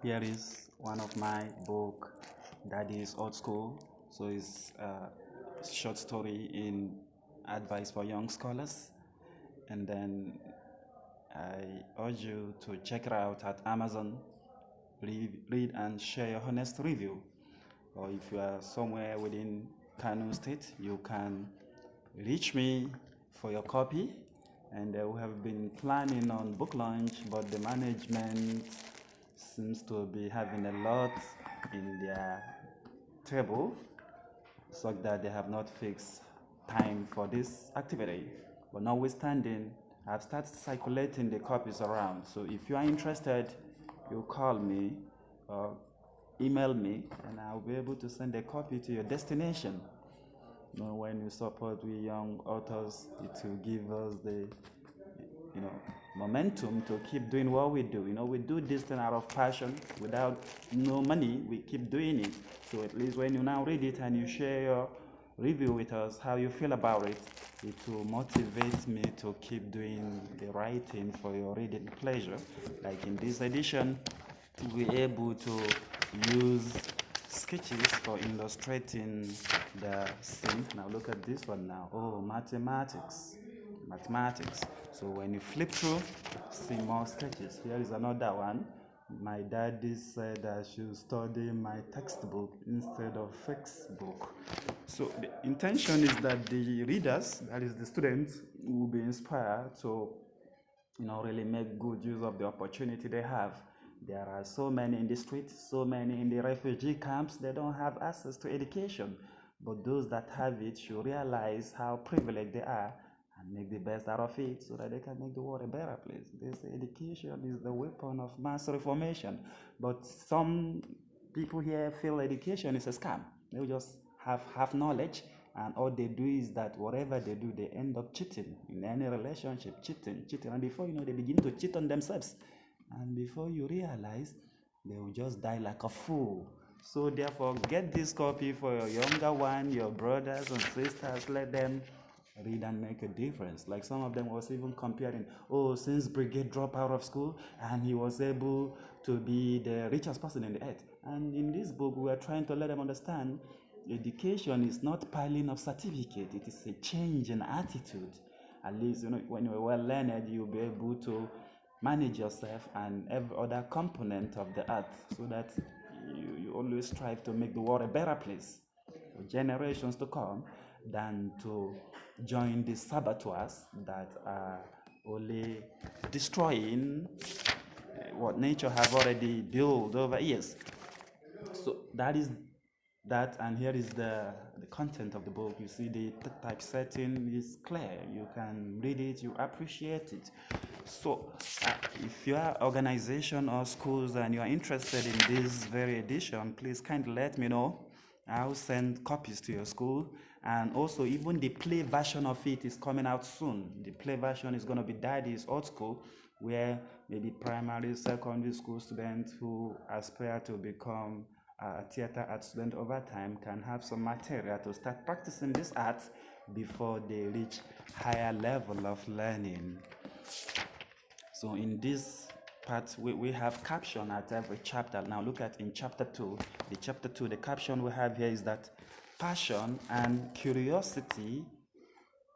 Here is one of my book that is old school. So it's a short story in advice for young scholars. And then I urge you to check it out at Amazon. Read and share your honest review. Or if you are somewhere within Kano State, you can reach me for your copy. And we have been planning on book launch, but the management seems to be having a lot in their table, such that they have not fixed time for this activity. But notwithstanding, I've started circulating the copies around. So if you are interested, you call me or email me, and I'll be able to send a copy to your destination. When you support we young authors, it will give us the momentum to keep doing what we do. We do this thing out of passion. Without no money, we keep doing it. So at least when you now read it and you share your review with us, how you feel about it, it will motivate me to keep doing the right thing for your reading pleasure. Like in this edition, we're able to use sketches for illustrating the scene. Now look at this one now. Oh, mathematics. So when you flip through, see more sketches. Here is another one. My daddy said I should study my textbook instead of textbook. So the intention is that the readers, that is the students, will be inspired to really make good use of the opportunity they have. There are so many in the streets, so many in the refugee camps, they don't have access to education. But those that have it should realize how privileged they are and make the best out of it so that they can make the world a better place. They say education is the weapon of mass reformation. But some people here feel education is a scam. They just have knowledge, and all they do is that whatever they do, they end up cheating in any relationship, cheating. And before you know, they begin to cheat on themselves. And before you realize, they will just die like a fool. So therefore, get this copy for your younger one, your brothers and sisters. Let them read and make a difference. Like some of them was even comparing, since Brigade dropped out of school and he was able to be the richest person in the earth. And in this book, we are trying to let them understand education is not piling of certificate. It is a change in attitude. At least, when you're well learned, you'll be able to manage yourself and every other component of the earth, so that you always strive to make the world a better place for generations to come, than to join the saboteurs that are only destroying what nature have already built over years. So that is that, and here is the content of the book. You see the typesetting is clear. You can read it, you appreciate it. So if you are organization or schools and you are interested in this very edition, please kindly let me know. I'll send copies to your school. And also, even the play version of it is coming out soon. The play version is going to be Daddy's Old School, where maybe primary, secondary school students who aspire to become a theater art student over time can have some material to start practicing this art before they reach higher level of learning. So in this part, we have caption at every chapter. Now look at in chapter 2. The caption we have here is that passion and curiosity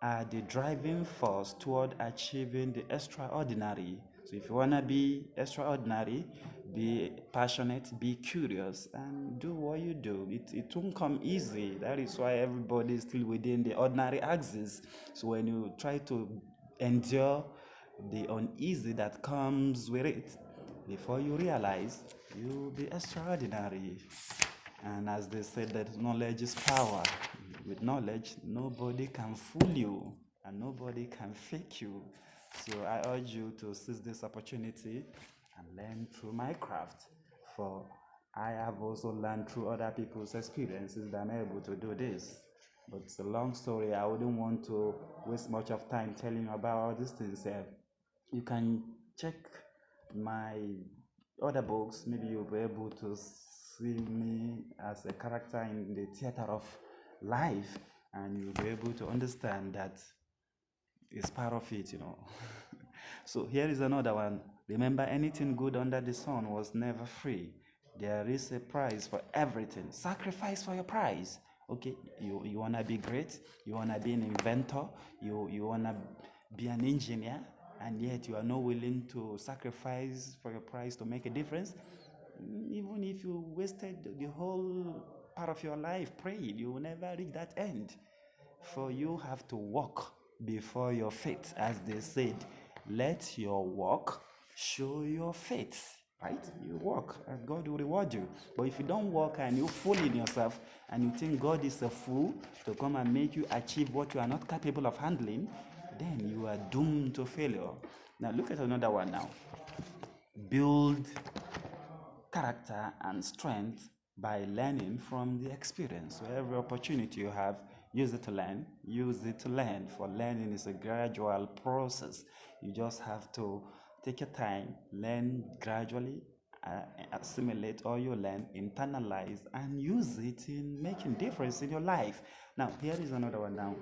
are the driving force toward achieving the extraordinary. So if you want to be extraordinary, be passionate, be curious, and do what you do. It won't come easy. That is why everybody is still within the ordinary axis. So when you try to endure the uneasy that comes with it, before you realize, you'll be extraordinary. And as they said, that knowledge is power. With knowledge, nobody can fool you and nobody can fake you. So I urge you to seize this opportunity and learn through my craft. For I have also learned through other people's experiences that I'm able to do this. But it's a long story. I wouldn't want to waste much of time telling you about all these things. You can check my other books. Maybe you'll be able to see me as a character in the theater of life, and you'll be able to understand that it's part of it. So here is another one. Remember, anything good under the sun was never free. There is a price for everything. Sacrifice for your prize. Okay, you wanna be great, you wanna be an inventor, you wanna be an engineer, and yet you are not willing to sacrifice for your prize to make a difference. Even if you wasted the whole part of your life praying, you will never reach that end. For you have to walk before your faith, as they said. Let your walk show your faith. Right? You walk and God will reward you. But if you don't walk and you fool in yourself and you think God is a fool to come and make you achieve what you are not capable of handling, then you are doomed to failure. Now look at another one now. Build character and strength by learning from the experience. So every opportunity you have, use it to learn. Use it to learn. For learning is a gradual process. You just have to take your time, learn gradually, assimilate all you learn, internalize, and use it in making difference in your life. Now, here is another one now.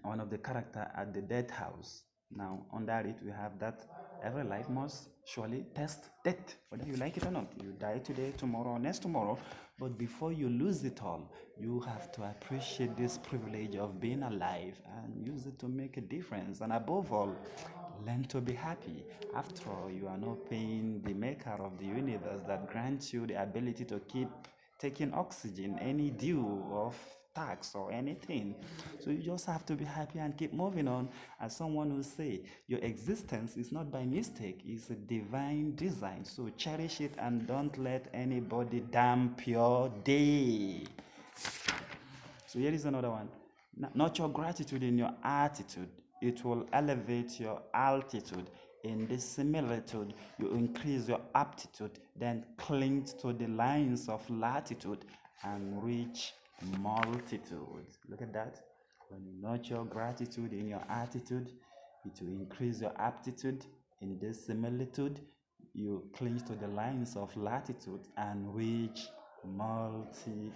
One of the character at the dead house. Now, under it, we have that every life must surely test death, whether you like it or not. You die today, tomorrow, or next tomorrow. But before you lose it all, you have to appreciate this privilege of being alive and use it to make a difference. And above all, learn to be happy. After all, you are not paying the maker of the universe that grants you the ability to keep taking oxygen, any due of tax or anything. So you just have to be happy and keep moving on. As someone will say, your existence is not by mistake, it's a divine design. So cherish it and don't let anybody damp your day. So here is another one. Not your gratitude in your attitude. It will elevate your altitude. In this similitude, you increase your aptitude, then cling to the lines of latitude and reach multitude. Look at that. When you nurture your gratitude in your attitude, it will increase your aptitude. In this similitude, you cling to the lines of latitude and reach multitudes.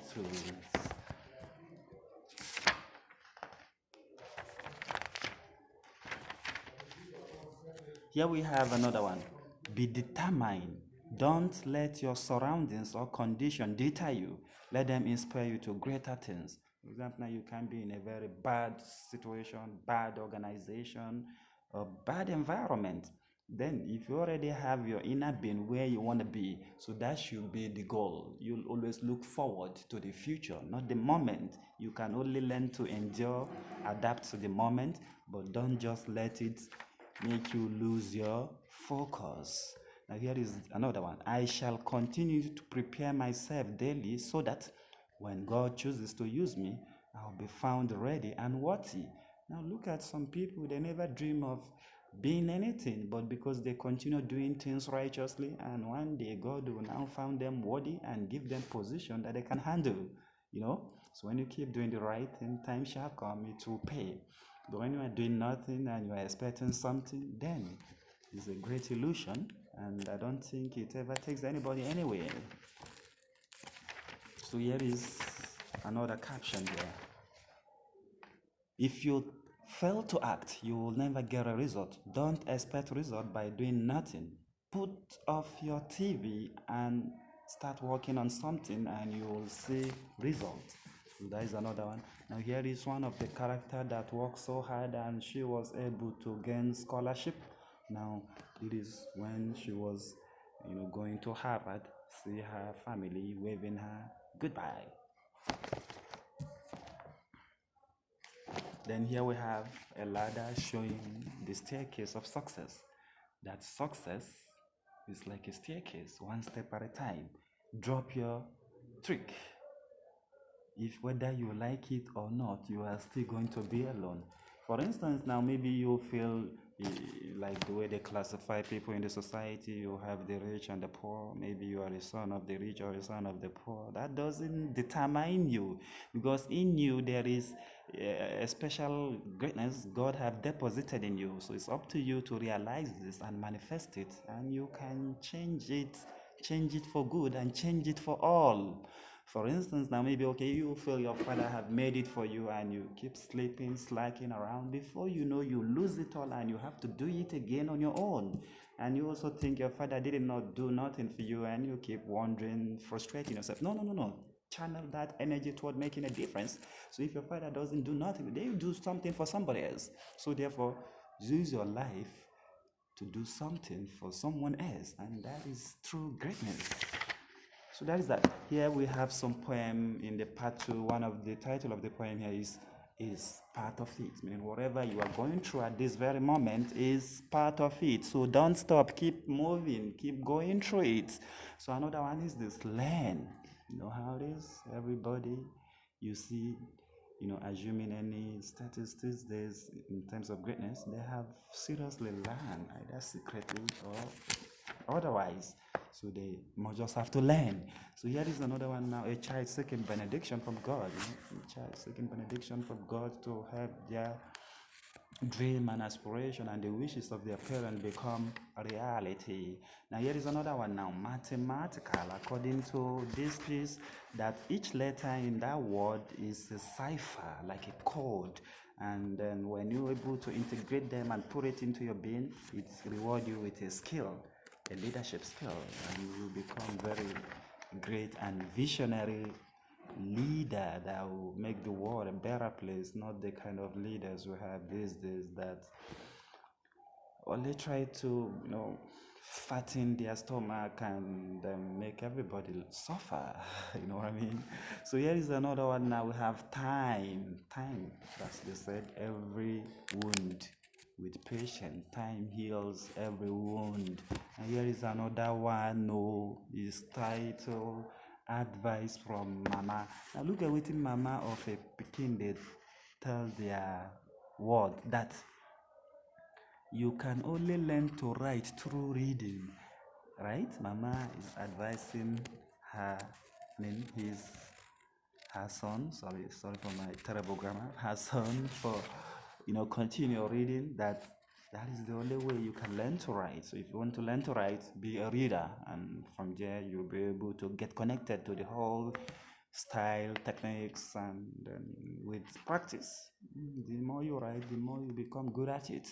Here we have another one. Be determined. Don't let your surroundings or condition deter you. Let them inspire you to greater things. For example, now you can be in a very bad situation, bad organization, a bad environment. Then if you already have your inner being where you want to be, so that should be the goal. You'll always look forward to the future, not the moment. You can only learn to endure, adapt to the moment, but don't just let it make you lose your focus. Now here is another one. I shall continue to prepare myself daily so that when God chooses to use me, I'll be found ready and worthy. Now look at some people, they never dream of being anything, but because they continue doing things righteously, and one day God will now find them worthy and give them position that they can handle. So when you keep doing the right thing, time shall come, it will pay. But when you are doing nothing and you are expecting something, then it's a great illusion, and I don't think it ever takes anybody anywhere. So here is another caption here. If you fail to act, you will never get a result. Don't expect result by doing nothing. Put off your TV and start working on something and you will see results. So that is another one. Now here is one of the character that worked so hard and she was able to gain scholarship. Now it is when she was going to Harvard, see her family waving her goodbye. Then here we have a ladder showing the staircase of success. That success is like a staircase, one step at a time. Drop your trick. If whether you like it or not, you are still going to be alone. For instance, now maybe you feel like the way they classify people in the society, you have the rich and the poor. Maybe you are a son of the rich or a son of the poor. That doesn't determine you, because in you there is a special greatness God have deposited in you. So it's up to you to realize this and manifest it, and you can change it for good and change it for all. For instance, now maybe okay, you feel your father have made it for you and you keep sleeping, slacking around. Before you know, you lose it all and you have to do it again on your own. And you also think your father did not do nothing for you and you keep wondering, frustrating yourself. No, no, no, no. Channel that energy toward making a difference. So if your father doesn't do nothing, they do something for somebody else. So therefore, use your life to do something for someone else, and that is true greatness. So that is that. Here we have some poem in the part 2. One of the title of the poem here is part of it. Meaning whatever you are going through at this very moment is part of it. So don't stop, keep moving, keep going through it. So another one is this: learn. You know how it is? Everybody you see, assuming any statistics there's in terms of greatness, they have seriously learned, either secretly or otherwise. So they must just have to learn. So here is another one now: a child seeking benediction from God. A child seeking benediction from God to help their dream and aspiration and the wishes of their parents become a reality. Now here is another one now: mathematical. According to this piece, that each letter in that word is a cipher, like a code, and then when you're able to integrate them and put it into your being, it rewards you with a skill, a leadership skill, and you become very great and visionary leader that will make the world a better place, not the kind of leaders we have these days that only try to, fatten their stomach and make everybody suffer. You know what I mean? So here is another one now. We have time. Time, as they said, every wound with patience. Time heals every wound. And here is another one. No, is titled Advice from Mama. Now look at what Mama of a Pekin they tell their word that you can only learn to write through reading, right? Mama is advising her, her son, sorry for my terrible grammar, her son for, continue reading, that is the only way you can learn to write. So if you want to learn to write, be a reader, and from there you'll be able to get connected to the whole style, techniques, and with practice, the more you write, the more you become good at it.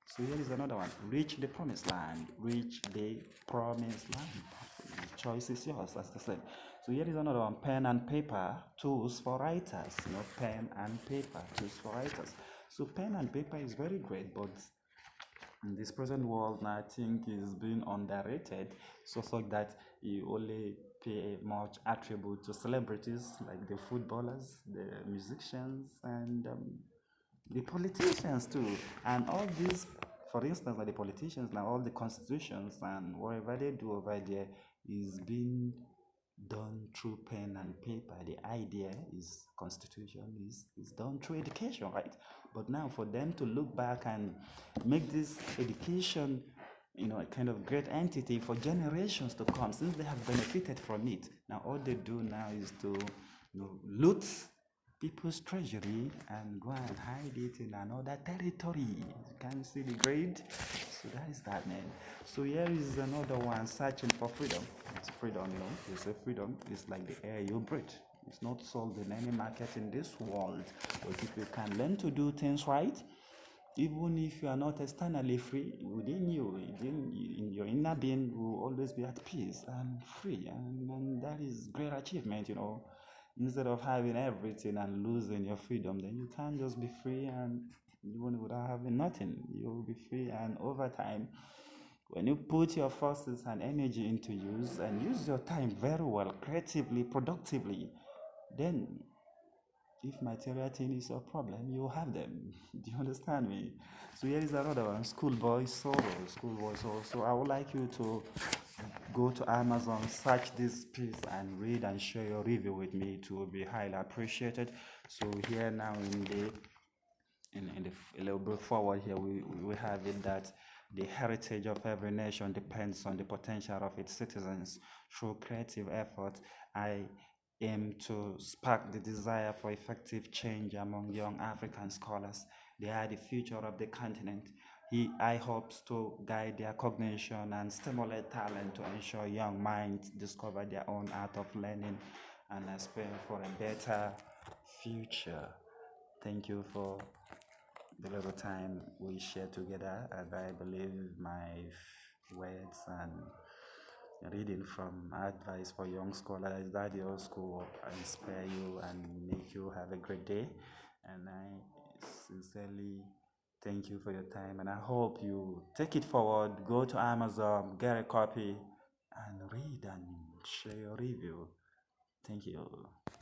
So here is another one: reach the promised land. Reach the promised land. The choice is yours, as they said. So here is another one: pen and paper, tools for writers. Pen and paper, tools for writers. So pen and paper is very great, but in this present world now, I think is being underrated, so that you only pay much attribute to celebrities like the footballers, the musicians, and the politicians too. And all these, for instance, like the politicians now, all the constitutions and whatever they do over there is being done through pen and paper. The idea is constitution is done through education, right? But now for them to look back and make this education, a kind of great entity for generations to come, since they have benefited from it, now all they do now is to loot people's treasury and go and hide it in another territory. You can see the grade. So that is that, man. So here is another one: searching for freedom. It's freedom, you say freedom is like the air you breathe. It's not sold in any market in this world. But if you can learn to do things right, even if you are not externally free, within you, in your inner being, will always be at peace and free, and that is great achievement. Instead of having everything and losing your freedom, then you can't just be free, and even without having nothing, you will be free. And over time, when you put your forces and energy into use and use your time very well, creatively, productively, then if material thing is your problem, you have them. Do you understand me? So here is another one: schoolboy sorrow. Schoolboy sorrow. So I would like you to go to Amazon, search this piece, and read and share your review with me. It will be highly appreciated. So here now a little bit forward here, we have it that the heritage of every nation depends on the potential of its citizens. Through creative effort, I aim to spark the desire for effective change among young African scholars. They are the future of the continent. I hope to guide their cognition and stimulate talent to ensure young minds discover their own art of learning and aspire for a better future. Thank you for the little time we share together, and I believe my words and reading from advice for young scholars that your school inspire you and make you have a great day. And I sincerely thank you for your time, and I hope you take it forward, go to Amazon, get a copy, and read and share your review. Thank you.